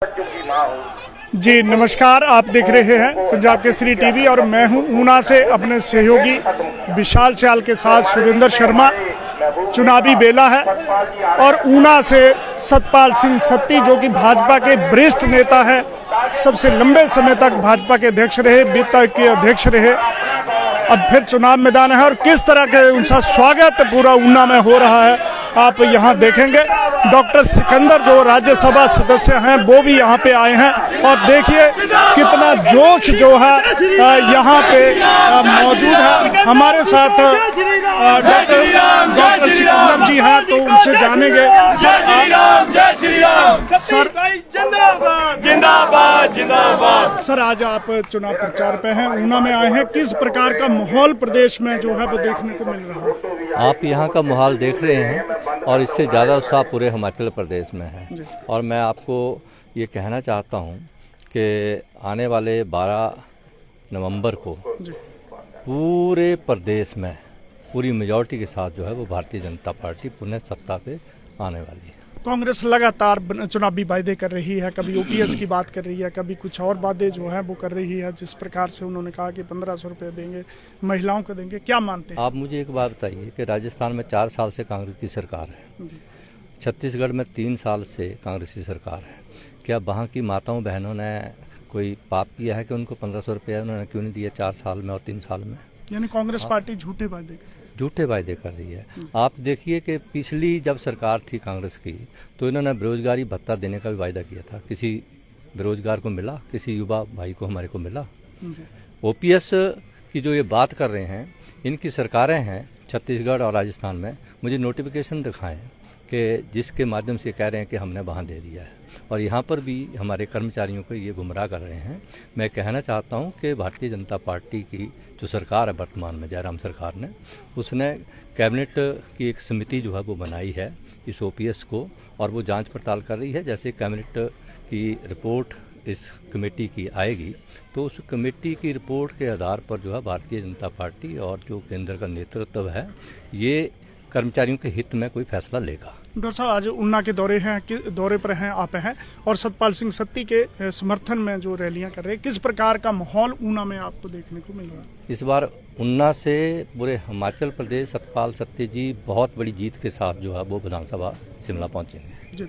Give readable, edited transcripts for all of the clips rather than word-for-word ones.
जी नमस्कार, आप देख रहे हैं पंजाब केसरी टीवी और मैं हूं ऊना से अपने सहयोगी विशाल सियाल के साथ। सुरेंद्र शर्मा चुनावी बेला है और ऊना से सतपाल सिंह सत्ती जो कि भाजपा के वरिष्ठ नेता है, सबसे लंबे समय तक भाजपा के अध्यक्ष रहे, वित्त आयोग के अध्यक्ष रहे, अब फिर चुनाव मैदान है और किस तरह के उनका स्वागत पूरा ऊना में हो रहा है आप यहाँ देखेंगे। डॉक्टर सिकंदर जो राज्यसभा सदस्य हैं वो भी यहाँ पे आए हैं और देखिए कितना जोश जो है यहाँ पे मौजूद है। हमारे साथ डॉक्टर सिकंदर जी हैं तो उनसे जानेंगे। सर जिंदाबाद जिंदाबाद। सर आज आप चुनाव प्रचार पे हैं, ऊना में आए हैं, किस प्रकार का माहौल प्रदेश में जो है वो देखने को मिल रहा है? आप यहाँ का माहौल देख रहे हैं और इससे ज़्यादा उत्साह पूरे हिमाचल प्रदेश में है। और मैं आपको ये कहना चाहता हूँ कि आने वाले 12 नवंबर को पूरे प्रदेश में पूरी मेजॉरिटी के साथ जो है वो भारतीय जनता पार्टी पुनः सत्ता पे आने वाली है। कांग्रेस लगातार चुनावी वायदे कर रही है, कभी ओपीएस की बात कर रही है, कभी कुछ और वादे जो है वो कर रही है। जिस प्रकार से उन्होंने कहा कि 1500 रुपये देंगे, महिलाओं को देंगे, क्या मानते हैं आप? मुझे एक बात बताइए कि राजस्थान में 4 साल से कांग्रेस की सरकार है, छत्तीसगढ़ में 3 साल से कांग्रेस की सरकार है। क्या वहाँ की माताओं बहनों ने कोई पाप किया है कि उनको 1500 रुपये उन्होंने क्यों नहीं दिए 4 साल में और 3 साल में? यानी कांग्रेस पार्टी झूठे वायदे कर रही है। आप देखिए कि पिछली जब सरकार थी कांग्रेस की तो इन्होंने बेरोजगारी भत्ता देने का भी वायदा किया था। किसी बेरोजगार को मिला? किसी युवा भाई को हमारे को मिला? ओपीएस की जो ये बात कर रहे हैं, इनकी सरकारें हैं छत्तीसगढ़ और राजस्थान में, मुझे नोटिफिकेशन दिखाएं कि जिसके माध्यम से कह रहे हैं कि हमने वहाँ दे दिया है। और यहाँ पर भी हमारे कर्मचारियों को ये गुमराह कर रहे हैं। मैं कहना चाहता हूँ कि भारतीय जनता पार्टी की जो सरकार है वर्तमान में, जयराम सरकार ने, उसने कैबिनेट की एक समिति जो है वो बनाई है इस ओपीएस को, और वो जांच पड़ताल कर रही है। जैसे कैबिनेट की रिपोर्ट इस कमेटी की आएगी तो उस कमेटी की रिपोर्ट के आधार पर जो है भारतीय जनता पार्टी और जो केंद्र का नेतृत्व है ये कर्मचारियों के हित में कोई फैसला लेगा। डॉक्टर साहब आज ऊना के दौरे पर हैं आप हैं और सतपाल सिंह सत्ती के समर्थन में जो रैलियां कर रहे हैं, किस प्रकार का माहौल ऊना में आपको देखने को मिल रहा है? इस बार ऊना से पूरे हिमाचल प्रदेश सतपाल सत्ती जी बहुत बड़ी जीत के साथ जो है वो विधानसभा शिमला पहुंचेंगे। जी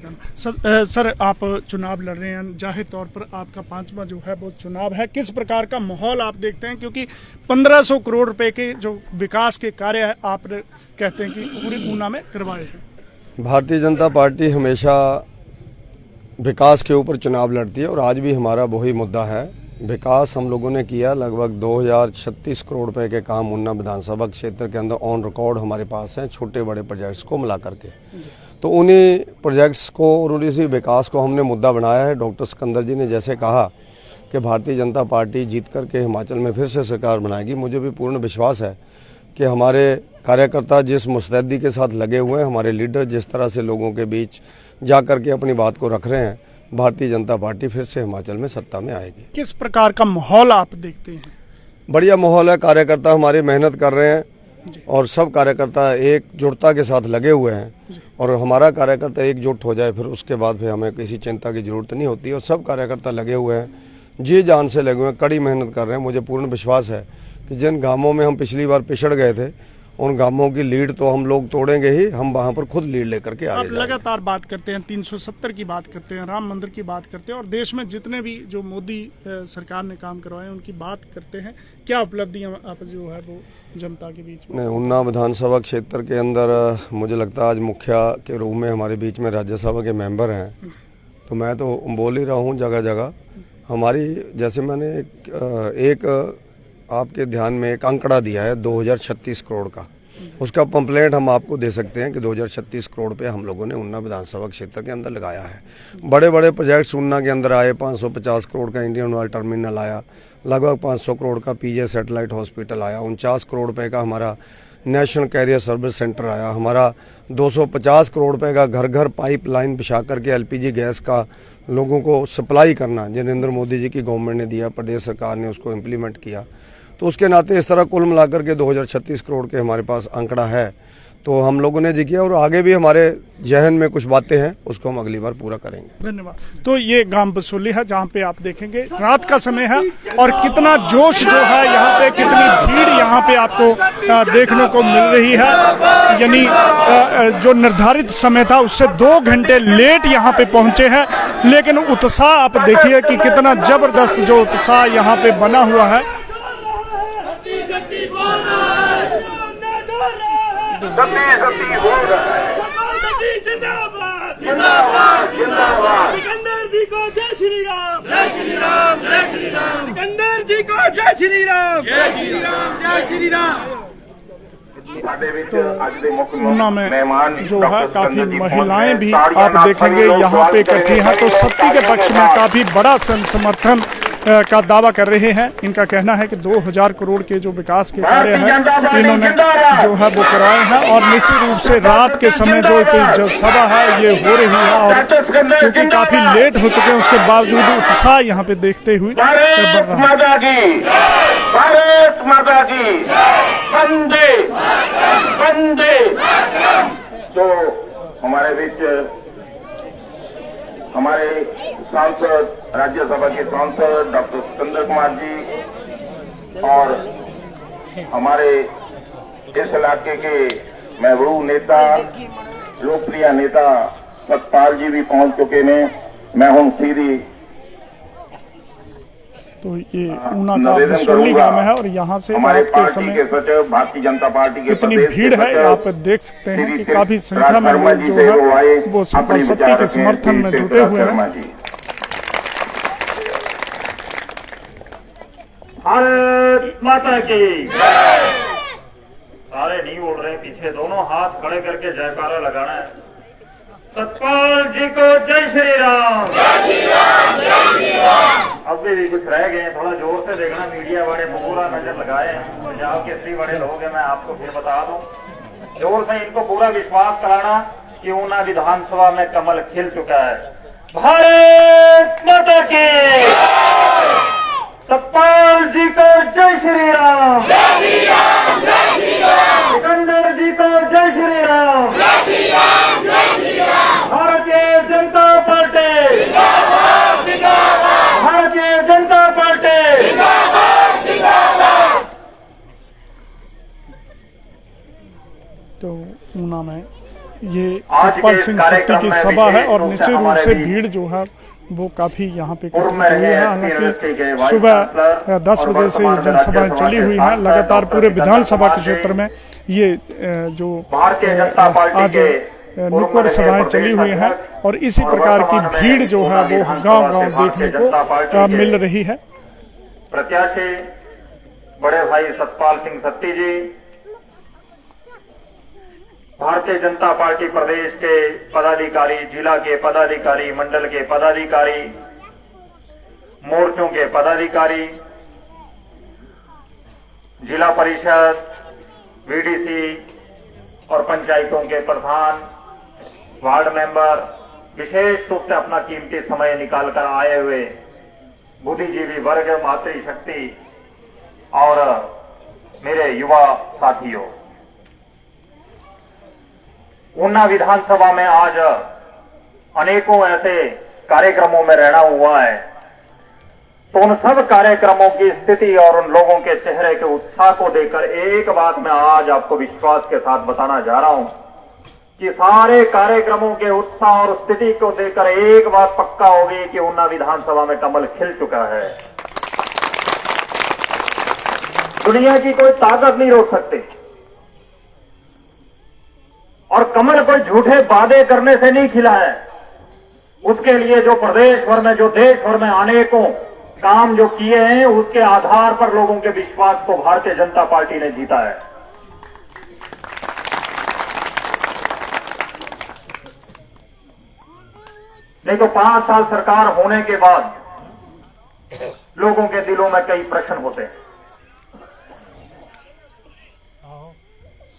सर आप चुनाव लड़ रहे हैं, जाहिर तौर पर आपका 5वां जो है वो चुनाव है, किस प्रकार का माहौल आप देखते हैं? क्योंकि 1500 करोड़ रुपए के जो विकास के कार्य है आप कहते हैं कि पूरे ऊना में करवाए हैं। भारतीय जनता पार्टी हमेशा विकास के ऊपर चुनाव लड़ती है और आज भी हमारा वही मुद्दा है। विकास हम लोगों ने किया, लगभग 2036 करोड़ रुपए के काम ऊना विधानसभा क्षेत्र के अंदर ऑन रिकॉर्ड हमारे पास हैं, छोटे बड़े प्रोजेक्ट्स को मिला करके। तो उन्हीं प्रोजेक्ट्स को और उसी विकास को हमने मुद्दा बनाया है। डॉक्टर सिकंदर जी ने जैसे कहा कि भारतीय जनता पार्टी जीत करके हिमाचल में फिर से सरकार बनाएगी, मुझे भी पूर्ण विश्वास है कि हमारे कार्यकर्ता जिस मुस्तैदी के साथ लगे हुए हैं, हमारे लीडर जिस तरह से लोगों के बीच जा कर के अपनी बात को रख रहे हैं, भारतीय जनता पार्टी फिर से हिमाचल में सत्ता में आएगी। किस प्रकार का माहौल आप देखते हैं? बढ़िया माहौल है, कार्यकर्ता हमारी मेहनत कर रहे हैं और सब कार्यकर्ता एकजुटता के साथ लगे हुए हैं और हमारा कार्यकर्ता एकजुट हो जाए फिर उसके बाद फिर हमें किसी चिंता की जरूरत नहीं होती। और सब कार्यकर्ता लगे हुए हैं, जी जान से लगे हुए हैं, कड़ी मेहनत कर रहे हैं। मुझे पूर्ण विश्वास है कि जिन गाँवों में हम पिछली बार पिछड़ गए थे उन गांवों की लीड तो हम लोग तोड़ेंगे ही, हम वहां पर खुद लीड लेकर के आगे। आप लगातार बात करते हैं, 370 की बात करते हैं, राम मंदिर की बात करते हैं और देश में जितने भी जो मोदी सरकार ने काम करवाए उनकी बात करते हैं, क्या उपलब्धियां आप जो है वो जनता के बीच में? ऊना विधानसभा क्षेत्र के अंदर मुझे लगता है आज मुखिया के रूप में हमारे बीच में राज्यसभा के मेंबर हैं, तो मैं तो बोल ही रहा हूँ जगह जगह। हमारी जैसे मैंने एक आपके ध्यान में एक आंकड़ा दिया है 2036 करोड़ का, उसका पंपलेट हम आपको दे सकते हैं कि 2036 करोड़ पे हम लोगों ने ऊना विधानसभा क्षेत्र के अंदर लगाया है। बड़े बड़े प्रोजेक्ट्स ऊना के अंदर आए, 550 करोड़ का इंडियन ऑयल टर्मिनल आया, लगभग 500 करोड़ का पीजे सैटेलाइट हॉस्पिटल आया, 49 करोड़ रुपये का हमारा नेशनल कैरियर सर्विस सेंटर आया, हमारा 250 करोड़ रुपये का घर घर पाइपलाइन बिछा करके एलपीजी गैस का लोगों को सप्लाई करना नरेंद्र मोदी जी की गवर्नमेंट ने दिया, प्रदेश सरकार ने उसको इम्प्लीमेंट किया। तो उसके नाते इस तरह कुल मिलाकर के 2036 करोड़ के हमारे पास आंकड़ा है। तो हम लोगों ने जी किया और आगे भी हमारे जहन में कुछ बातें हैं, उसको हम अगली बार पूरा करेंगे। धन्यवाद। तो ये गांव बसोली है जहाँ पे आप देखेंगे रात का समय है और कितना जोश जो है यहाँ पे, कितनी भीड़ यहाँ पे आपको देखने को मिल रही है। यानी जो निर्धारित समय था उससे 2 घंटे लेट यहाँ पे पहुंचे हैं, लेकिन उत्साह आप देखिए कि कितना जबरदस्त जो उत्साह यहाँ पे बना हुआ है। जिंदाबाद जिंदाबाद सिकंदर जी को जय श्री राम, जय श्री राम, जय श्री राम। सिकंदर जी को जय श्री राम, जय श्री राम, जय श्री राम। ऊना में जो है काफी महिलाएं भी आप देखेंगे यहाँ पे इकट्ठी हैं, तो सत्ती के पक्ष में काफी बड़ा समर्थन का दावा कर रहे हैं। इनका कहना है कि 2000 करोड़ के जो विकास के कार्य हैं इन्होंने जो है वो कराए हैं, और निश्चित रूप से रात के समय जो सभा है ये हो रही है, और क्योंकि काफी लेट हो चुके हैं उसके बावजूद उत्साह यहाँ पे देखते हुए बढ़ रहा है। भारत माता की वंदे वंदे। तो हमारे बीच हमारे सांसद, राज्यसभा के सांसद डॉक्टर सिकंदर कुमार जी और हमारे इस इलाके के महबूब नेता, लोकप्रिय नेता सतपाल जी भी पहुंच चुके हैं। मैं हूं सीधी तो ये ऊना का बसोली गांव है और यहाँ से रात के समय भारतीय जनता पार्टी के कितनी भीड़ है आप देख सकते हैं कि काफी संख्या में लोग जो है वो सत्ती के समर्थन में जुटे हुए हैं। भारत माता की सारे नहीं उड़ रहे, पीछे दोनों हाथ खड़े करके जयकारा लगाना है। सतपाल जी को जय श्री राम, जय श्री राम, जय श्री राम। अब भी कुछ रह गए, थोड़ा जोर से देखना, मीडिया वाले पूरा नजर लगाए हैं। पंजाब के इतने बड़े लोग हैं, मैं आपको फिर बता दूं, जोर से इनको पूरा विश्वास कराना कि ऊना विधानसभा में कमल खिल चुका है। भारत माता की, सतपाल जी को जय श्री राम, जय श्री राम, जय श्री राम। सिकंदर जी को जय श्री राम, जय श्री राम, जय श्री राम। भारतीय जनता पार्टी जिंदाबाद, जिंदाबाद। भारतीय जनता पार्टी जिंदाबाद, जिंदाबाद। तो ऊना में ये सतपाल सिंह सत्ती की सभा है और निश्चित रूप से भीड़ जो है वो काफी यहाँ पे इकट्ठी हुई है। हालांकि सुबह 10 बजे से ये जनसभाएं चली हुई हैं, लगातार पूरे विधानसभा के क्षेत्र में ये जो आज नुक्कड़ सभाएं चली हुई हैं और इसी प्रकार की भीड़ जो है वो गांव-गांव देखने को मिल रही है। प्रत्याशी बड़े भाई सतपाल सिंह सत्ती जी, भारतीय जनता पार्टी प्रदेश के पदाधिकारी, जिला के पदाधिकारी, मंडल के पदाधिकारी, मोर्चों के पदाधिकारी, जिला परिषद, बीडीसी और पंचायतों के प्रधान, वार्ड मेंबर, विशेष रूप से अपना कीमती समय निकालकर आए हुए बुद्धिजीवी वर्ग, मातृशक्ति और मेरे युवा साथियों, ऊना विधानसभा में आज अनेकों ऐसे कार्यक्रमों में रहना हुआ है, तो उन सब कार्यक्रमों की स्थिति और उन लोगों के चेहरे के उत्साह को देखकर एक बात मैं आज आपको विश्वास के साथ बताना जा रहा हूं कि सारे कार्यक्रमों के उत्साह और स्थिति को देखकर एक बात पक्का होगी कि ऊना विधानसभा में कमल खिल चुका है। दुनिया की कोई ताकत नहीं रोक सकती और कमल कोई झूठे वादे करने से नहीं खिला है। उसके लिए जो प्रदेश भर में, जो देश भर में अनेकों काम जो किए हैं, उसके आधार पर लोगों के विश्वास को भारतीय जनता पार्टी ने जीता है। नहीं तो 5 साल सरकार होने के बाद लोगों के दिलों में कई प्रश्न होते हैं।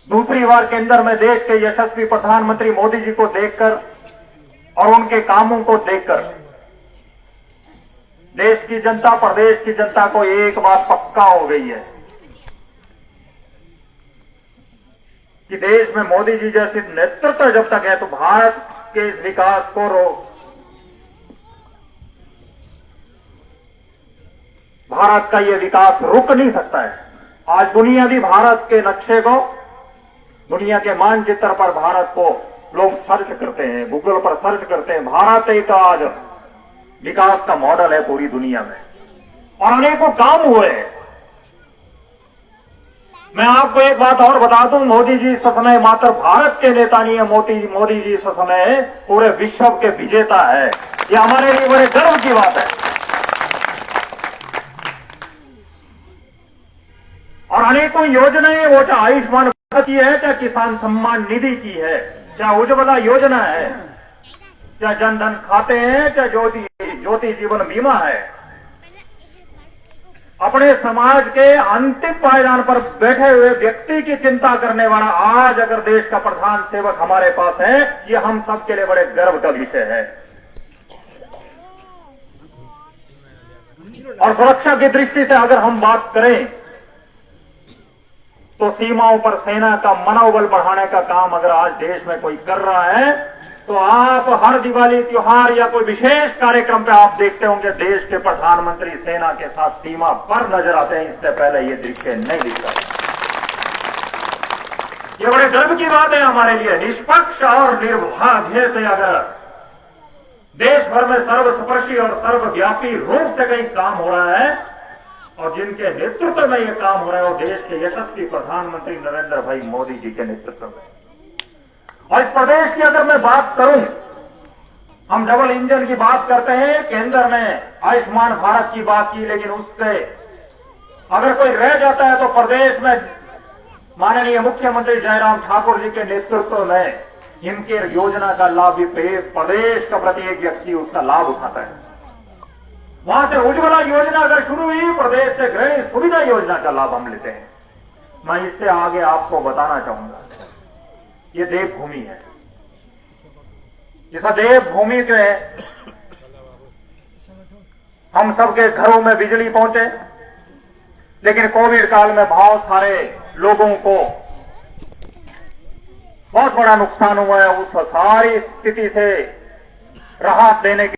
दूसरी बार केंद्र में देश के यशस्वी प्रधानमंत्री मोदी जी को देखकर और उनके कामों को देखकर देश की जनता, प्रदेश की जनता को एक बात पक्का हो गई है कि देश में मोदी जी जैसे नेतृत्व जब तक है तो भारत के इस विकास को भारत का ये विकास रुक नहीं सकता है। आज दुनिया भी भारत के नक्शे को, दुनिया के मानचित्र पर भारत को लोग सर्च करते हैं, गूगल पर सर्च करते हैं। भारत एक आज विकास का मॉडल है पूरी दुनिया में और अनेकों काम हुए हैं। मैं आपको एक बात और बता दूं, मोदी जी इस समय मात्र भारत के नेता नहीं है, मोदी जी इस समय पूरे विश्व के विजेता है। ये हमारे लिए बड़े गर्व की बात है। और अनेकों योजनाएं, वो चाहे आयुष्मान भारत की है, चाहे किसान सम्मान निधि की है, चाहे उज्ज्वला योजना है, चाहे जनधन खाते हैं, चाहे ज्योति जीवन बीमा है। अपने समाज के अंतिम पायदान पर बैठे हुए व्यक्ति की चिंता करने वाला आज अगर देश का प्रधान सेवक हमारे पास है, ये हम सबके लिए बड़े गर्व का विषय है। और सुरक्षा की दृष्टि से अगर हम बात करें तो सीमाओं पर सेना का मनोबल बढ़ाने का काम अगर आज देश में कोई कर रहा है तो आप हर दिवाली त्योहार या कोई विशेष कार्यक्रम पे आप देखते होंगे देश के प्रधानमंत्री सेना के साथ सीमा पर नजर आते हैं। इससे पहले ये दृश्य नहीं दिखता। ये बड़े गर्व की बात है हमारे लिए। निष्पक्ष और निर्भाग्य से अगर देश भर में सर्वस्पर्शी और सर्वव्यापी रूप से कहीं काम हो रहा है और जिनके नेतृत्व में यह काम हो रहा है वो देश के यशस्वी प्रधानमंत्री नरेंद्र भाई मोदी जी के नेतृत्व में। और इस प्रदेश की अगर मैं बात करूं, हम डबल इंजन की बात करते हैं, केंद्र में आयुष्मान भारत की बात की, लेकिन उससे अगर कोई रह जाता है तो प्रदेश में माननीय मुख्यमंत्री जयराम ठाकुर जी के नेतृत्व में इनके योजना का लाभ भी प्रदेश का प्रत्येक व्यक्ति उसका लाभ उठाता है। वहां से उज्ज्वला योजना अगर शुरू हुई, प्रदेश से गृह सुविधा योजना का लाभ हम लेते हैं। मैं इससे आगे आपको बताना चाहूंगा, ये देवभूमि है। इस देवभूमि के हम सबके घरों में बिजली पहुंचे, लेकिन कोविड काल में बहुत सारे लोगों को बहुत बड़ा नुकसान हुआ है। उस सारी स्थिति से राहत देने के